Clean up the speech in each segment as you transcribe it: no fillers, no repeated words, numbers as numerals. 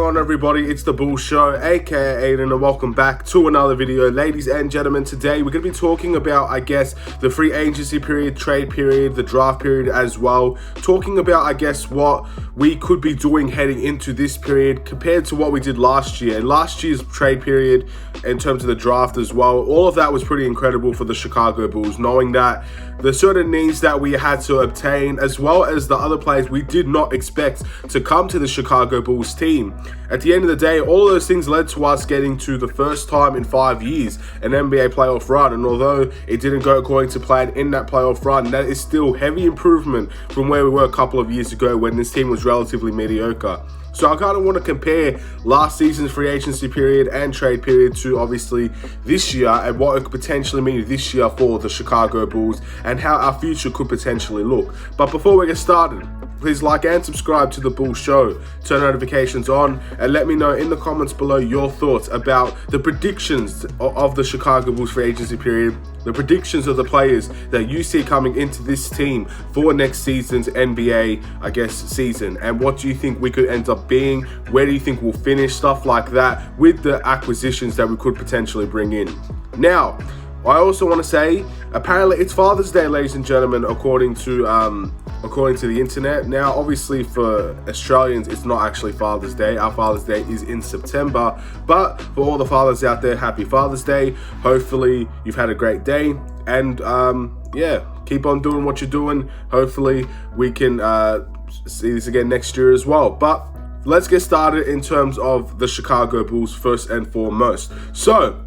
going on, everybody? It's the Bull Show, aka Aidan, and welcome back to another video. Ladies and gentlemen, today we're going to be talking about, I guess, the free agency period, trade period, the draft period as well. Talking about, I guess, what we could be doing heading into this period compared to what we did last year. And last year's trade period, in terms of the draft as well, all of that was pretty incredible for the Chicago Bulls, knowing that the certain needs that we had to obtain, as well as the other players we did not expect to come to the Chicago Bulls team. At the end of the day, all of those things led to us getting to the first time in 5 years an NBA playoff run. And although it didn't go according to plan in that playoff run, that is still heavy improvement from where we were a couple of years ago when this team was relatively mediocre. So I kind of want to compare last season's free agency period and trade period to obviously this year and what it could potentially mean this year for the Chicago Bulls and how our future could potentially look. But before we get started, please like and subscribe to the Bull Show, turn notifications on, and let me know in the comments below your thoughts about the predictions of the Chicago Bulls free agency period, the predictions of the players that you see coming into this team for next season's NBA, I guess, season. And what do you think we could end up being? Where do you think we'll finish? Stuff like that with the acquisitions that we could potentially bring in. Now, I also want to say, apparently it's Father's Day, ladies and gentlemen, according to the internet. Now, obviously for Australians, it's not actually Father's Day. Our Father's Day is in September. But for all the fathers out there, happy Father's Day. Hopefully you've had a great day. And yeah, keep on doing what you're doing. Hopefully we can see this again next year as well. But let's get started in terms of the Chicago Bulls first and foremost. So,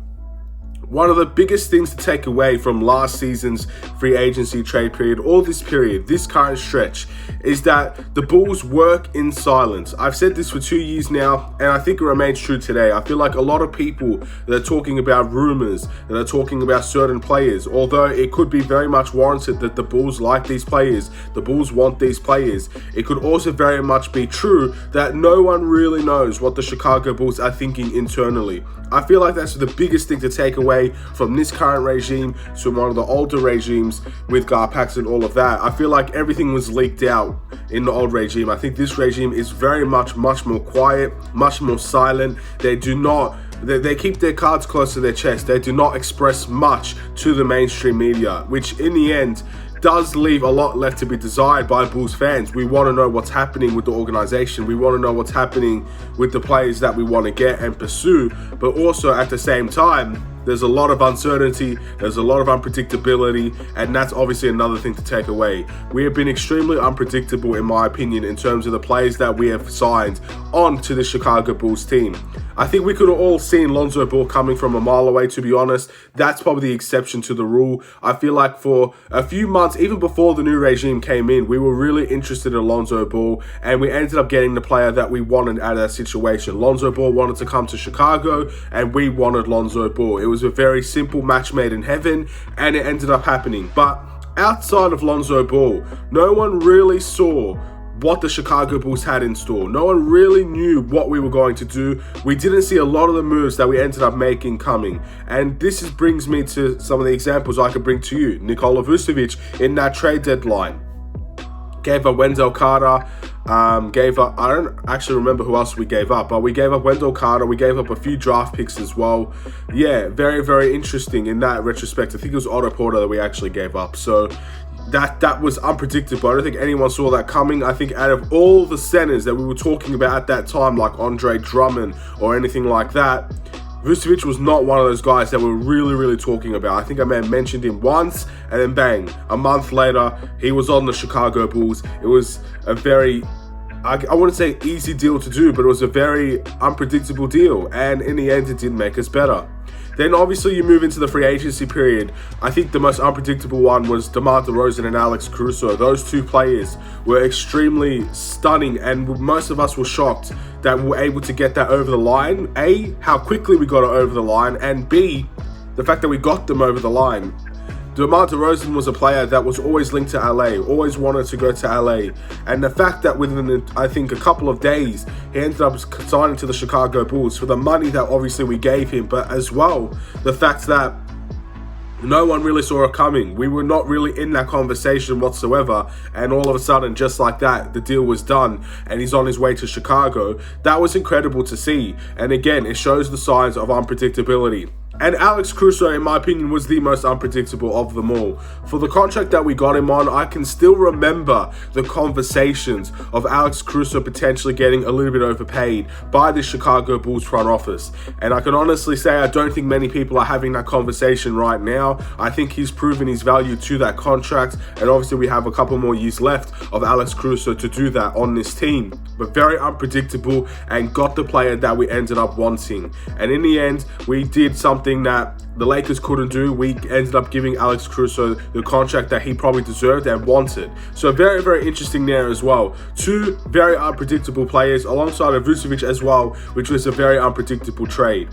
one of the biggest things to take away from last season's free agency trade period, or this period, this current stretch, is that the Bulls work in silence. I've said this for 2 years now, and I think it remains true today. I feel like a lot of people that are talking about rumors, that are talking about certain players, although it could be very much warranted that the Bulls like these players, the Bulls want these players, it could also very much be true that no one really knows what the Chicago Bulls are thinking internally. I feel like that's the biggest thing to take away from this current regime to one of the older regimes with Garpax and all of that. I feel like everything was leaked out in the old regime. I think this regime is very much more quiet, much more silent. They keep their cards close to their chest. They do not express much to the mainstream media, which in the end does leave a lot left to be desired by Bulls fans. We want to know what's happening with the organization. We want to know what's happening with the players that we want to get and pursue. But also at the same time, there's a lot of uncertainty, there's a lot of unpredictability, and that's obviously another thing to take away. We have been extremely unpredictable, in my opinion, in terms of the players that we have signed onto the Chicago Bulls team. I think we could have all seen Lonzo Ball coming from a mile away, to be honest. That's probably the exception to the rule. I feel like for a few months, even before the new regime came in, we were really interested in Lonzo Ball, and we ended up getting the player that we wanted out of that situation. Lonzo Ball wanted to come to Chicago, and we wanted Lonzo Ball. It was a very simple match made in heaven, and it ended up happening. But outside of Lonzo Ball, no one really saw what the Chicago Bulls had in store. No one really knew what we were going to do. We didn't see a lot of the moves that we ended up making coming. And this brings me to some of the examples I could bring to you. Nikola Vucevic in that trade deadline gave up Wendell Carter, gave up, I don't actually remember who else we gave up, but we gave up Wendell Carter, we gave up a few draft picks as well. Yeah, very, very interesting in that retrospect. I think it was Otto Porter that we actually gave up. So that was unpredictable. I don't think anyone saw that coming. I think out of all the centers that we were talking about at that time, like Andre Drummond or anything like that, Vucevic was not one of those guys that we're really talking about. I think I may have mentioned him once, and then bang, a month later, he was on the Chicago Bulls. It was a very, I wouldn't say easy deal to do, but it was a very unpredictable deal, and in the end, it did make us better. Then obviously you move into the free agency period. I think the most unpredictable one was DeMar DeRozan and Alex Caruso. Those two players were extremely stunning, and most of us were shocked that we were able to get that over the line. A, how quickly we got it over the line, and B, the fact that we got them over the line. DeMar DeRozan was a player that was always linked to LA, always wanted to go to LA. And the fact that within, I think, a couple of days, he ended up signing to the Chicago Bulls for the money that obviously we gave him, but as well, the fact that No one really saw it coming. We were not really in that conversation whatsoever, and all of a sudden, just like that, the deal was done and he's on his way to Chicago. That was incredible to see, and again, it shows the signs of unpredictability. And Alex Caruso, in my opinion, was the most unpredictable of them all. For the contract that we got him on, I can still remember the conversations of Alex Caruso potentially getting a little bit overpaid by the Chicago Bulls front office. And I can honestly say I don't think many people are having that conversation right now. I think he's proven his value to that contract, and obviously we have a couple more years left of Alex Caruso to do that on this team. But very unpredictable, and got the player that we ended up wanting. And in the end, we did something that the Lakers couldn't do. We ended up giving Alex Caruso the contract that he probably deserved and wanted. So very, very interesting there as well. Two very unpredictable players alongside of Vucevic as well, which was a very unpredictable trade.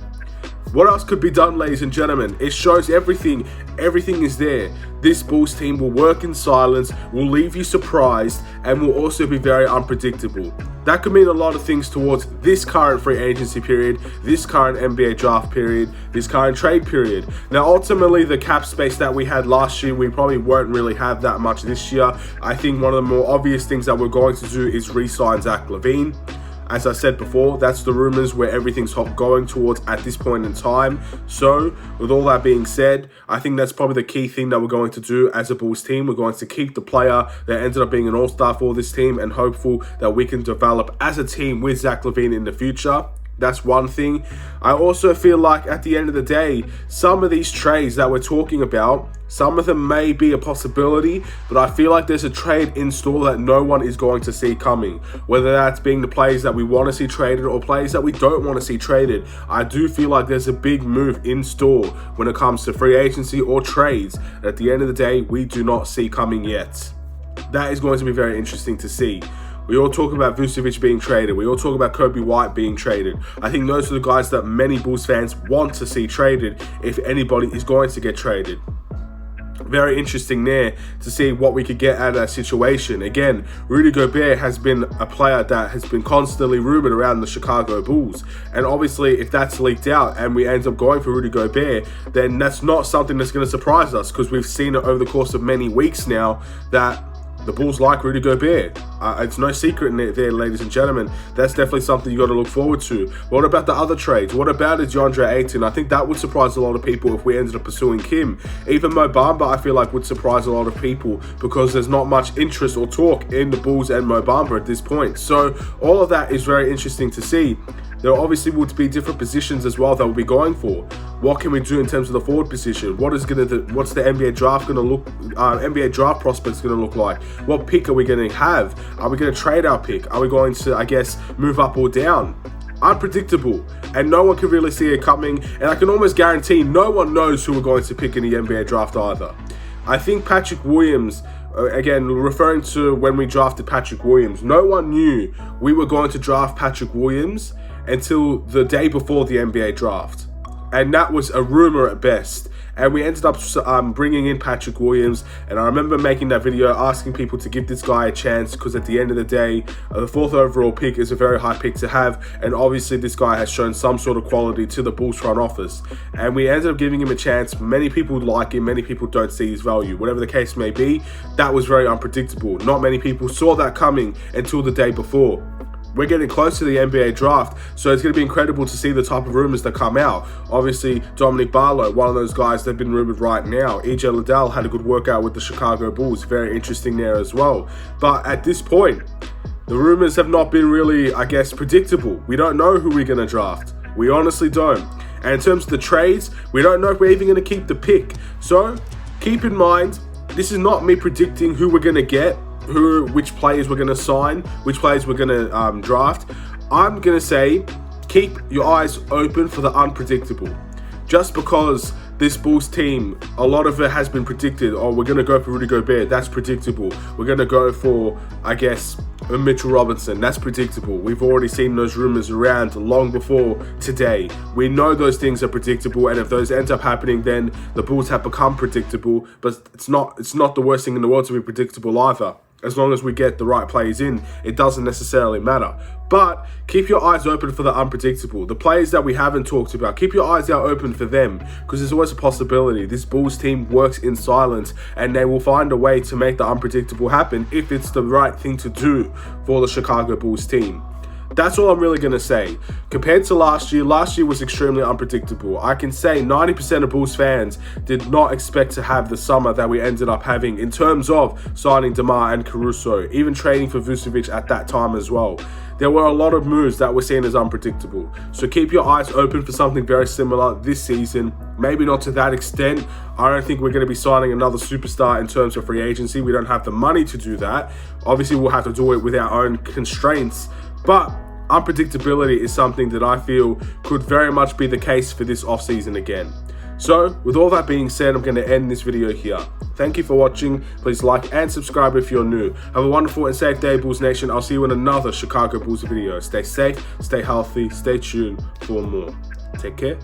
What else could be done, ladies and gentlemen? It shows everything. Everything is there. This Bulls team will work in silence, will leave you surprised, and will also be very unpredictable. That could mean a lot of things towards this current free agency period, this current NBA draft period, this current trade period. Now, ultimately, the cap space that we had last year, we probably won't really have that much this year. I think one of the more obvious things that we're going to do is re-sign Zach LaVine. As I said before, that's the rumors where everything's going towards at this point in time. So, with all that being said, I think that's probably the key thing that we're going to do as a Bulls team. We're going to keep the player that ended up being an all-star for this team, and hopeful that we can develop as a team with Zach LaVine in the future. That's one thing. I also feel like at the end of the day, some of these trades that we're talking about, some of them may be a possibility, but I feel like there's a trade in store that no one is going to see coming. Whether that's being the players that we want to see traded or players that we don't want to see traded, I do feel like there's a big move in store when it comes to free agency or trades. At the end of the day, we do not see coming yet. That is going to be very interesting to see. We all talk about Vucevic being traded. We all talk about Kobe White being traded. I think those are the guys that many Bulls fans want to see traded if anybody is going to get traded. Very interesting there to see what we could get out of that situation. Again, Rudy Gobert has been a player that has been constantly rumored around the Chicago Bulls. And obviously, if that's leaked out and we end up going for Rudy Gobert, then that's not something that's going to surprise us, because we've seen it over the course of many weeks now that the Bulls like Rudy Gobert. It's no secret in there, ladies and gentlemen. That's definitely something you got to look forward to. What about the other trades? What about DeAndre Ayton? I think that would surprise a lot of people if we ended up pursuing him. Even Mo Bamba, I feel like, would surprise a lot of people, because there's not much interest or talk in the Bulls and Mo Bamba at this point. So all of that is very interesting to see. There obviously would be different positions as well that we'll be going for. What can we do in terms of the forward position? What's the NBA draft going to look? NBA draft prospects going to look like? What pick are we going to have? Are we going to trade our pick? Are we going to, I guess, move up or down? Unpredictable, and no one can really see it coming. And I can almost guarantee no one knows who we're going to pick in the NBA draft either. I think Patrick Williams, again, referring to when we drafted Patrick Williams, no one knew we were going to draft Patrick Williams until the day before the NBA draft. And that was a rumor at best. And we ended up bringing in Patrick Williams. And I remember making that video asking people to give this guy a chance, because at the end of the day, the 4th overall pick is a very high pick to have. And obviously this guy has shown some sort of quality to the Bulls front office. And we ended up giving him a chance. Many people like him. Many people don't see his value. Whatever the case may be, that was very unpredictable. Not many people saw that coming until the day before. We're getting close to the NBA draft, so it's going to be incredible to see the type of rumors that come out. Obviously, Dominic Barlow, one of those guys that have been rumored right now. EJ Liddell had a good workout with the Chicago Bulls. Very interesting there as well. But at this point, the rumors have not been really, I guess, predictable. We don't know who we're going to draft. We honestly don't. And in terms of the trades, we don't know if we're even going to keep the pick. So, keep in mind, this is not me predicting who we're going to get, which players we're going to sign, which players we're going to draft. I'm going to say keep your eyes open for the unpredictable. Just because this Bulls team, a lot of it has been predicted. Oh, we're going to go for Rudy Gobert. That's predictable. We're going to go for, I guess, Mitchell Robinson. That's predictable. We've already seen those rumors around long before today. We know those things are predictable, and if those end up happening, then the Bulls have become predictable. But it's not the worst thing in the world to be predictable either. As long as we get the right players in, it doesn't necessarily matter. But keep your eyes open for the unpredictable. The players that we haven't talked about, keep your eyes out open for them, because there's always a possibility. This Bulls team works in silence, and they will find a way to make the unpredictable happen if it's the right thing to do for the Chicago Bulls team. That's all I'm really going to say. Compared to last year was extremely unpredictable. I can say 90% of Bulls fans did not expect to have the summer that we ended up having in terms of signing DeMar and Caruso, even trading for Vucevic at that time as well. There were a lot of moves that were seen as unpredictable. So keep your eyes open for something very similar this season. Maybe not to that extent. I don't think we're going to be signing another superstar in terms of free agency. We don't have the money to do that. Obviously, we'll have to do it with our own constraints. But unpredictability is something that I feel could very much be the case for this offseason again. So, with all that being said, I'm going to end this video here. Thank you for watching. Please like and subscribe if you're new. Have a wonderful and safe day, Bulls Nation. I'll see you in another Chicago Bulls video. Stay safe, stay healthy, stay tuned for more. Take care.